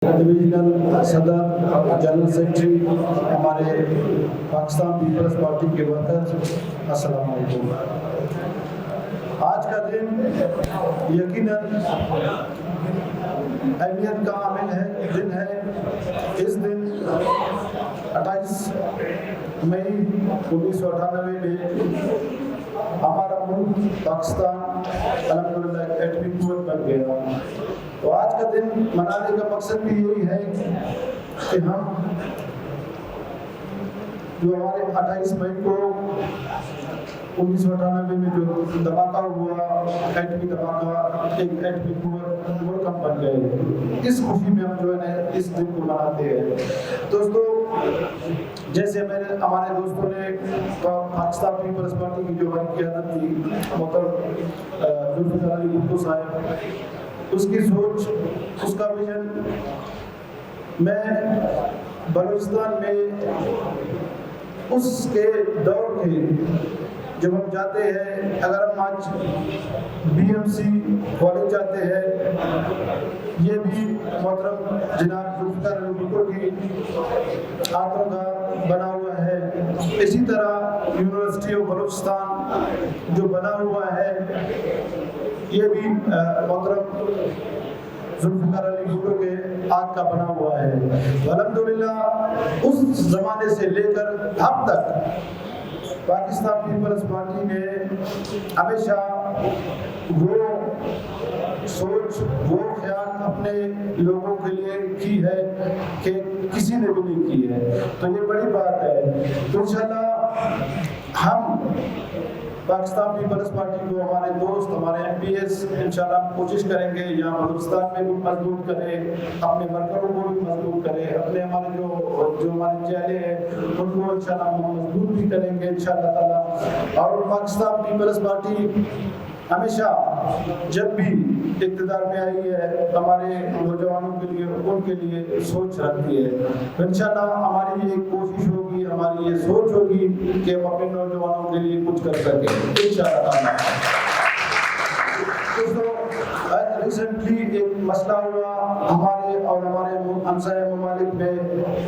Divisional सदर general secretary हमारे Pakistan peoples party के वर्कर्स, अस्सलाम वालेकुम। आज का दिन यकीनन अहमियत का दिन है। इस दिन 28 मई 1998 में हमारा मुल्क पाकिस्तान अल्हम्दुलिल्लाह एटमी कुव्वत बन गया। तो आज का दिन मनाने का मकसद भी यही है कि हम जो हमारे 28 मई को 1998 में जो धमाका हुआ, एटमी धमाका, एक एटमी कुव्वत मुल्क हम बन गए। इस खुशी में हम जो है इस दिन को मनाते हैं। दोस्तों, जैसे हमारे दोस्तों ने पाकिस्तान पीपल्स पार्टी की जो क़यादत थी मोहतरम जुल्फ़िकार अली भुट्टो साहब, उसकी सोच, उसका विजन, मैं बलूचिस्तान में उसके दौर के जब हम जाते हैं, अगर हम आज BMC कॉलेज जाते हैं, ये भी मोहतरम जनाब जुल्फ़िकार अली भुट्टो की हाथों का बना हुआ है। इसी तरह यूनिवर्सिटी ऑफ बलूचिस्तान जो बना हुआ है, ये भी मोहतरम जुल्फ़िकार अली भुट्टो के हाथ का बना हुआ है। अल्हम्दुलिल्लाह उस ज़माने से लेकर अब तक पाकिस्तान पीपल्स पार्टी ने हमेशा वो सोच, वो ख्याल अपने लोगों के लिए की है कि किसी ने भी नहीं की है। तो ये बड़ी बात है। तो इंशाल्लाह हम पाकिस्तान पीपल्स पार्टी को, हमारे दोस्त, हमारे MPs इंशाल्लाह कोशिश करेंगे यहाँ बलूचिस्तान में भी मजबूत करें, अपने वर्करों को भी मजबूत करें, अपने हमारे जो हमारे चेहरे हैं उनको इंशाल्लाह हम मजबूत भी करेंगे इंशाल्लाह ताला। और पाकिस्तान पीपल्स पार्टी हमेशा जब भी इक़्तिदार में आई है, हमारे नौजवानों के लिए, उनके लिए सोच रखती है। तो इंशाल्लाह हमारी ये कोशिश होगी, हमारी ये सोच होगी कि हम अपने नौजवानों के लिए कुछ कर सकें इंशाल्लाह। रिसेंटली एक मसला हुआ हमारे और हमारे हमसाया ममालिक में,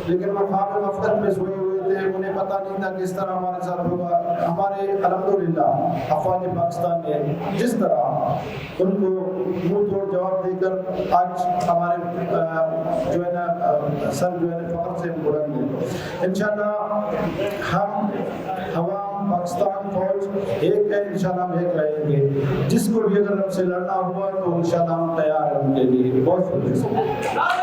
लेकिन वो ख्वाब गफलत में सोए हुए थे, उन्हें पता नहीं था कि इस तरह हमारे साथ होगा। हमारे अल्हम्दुलिल्लाह अफ़वाज पाकिस्तान ने जिस तरह उनको मुंह तोड़ जवाब देकर आज हमारे जो है ना सर जो है फख्र से बुलंद है। इंशाल्लाह हम हवाम पाकिस्तान फौज एक है, इंशाल्लाह हम एक रहेंगे। जिसको भी अगर हमसे लड़ना हुआ तो इंशाल्लाह हम तैयार हैं उनके लिए। बहुत शुक्रिया।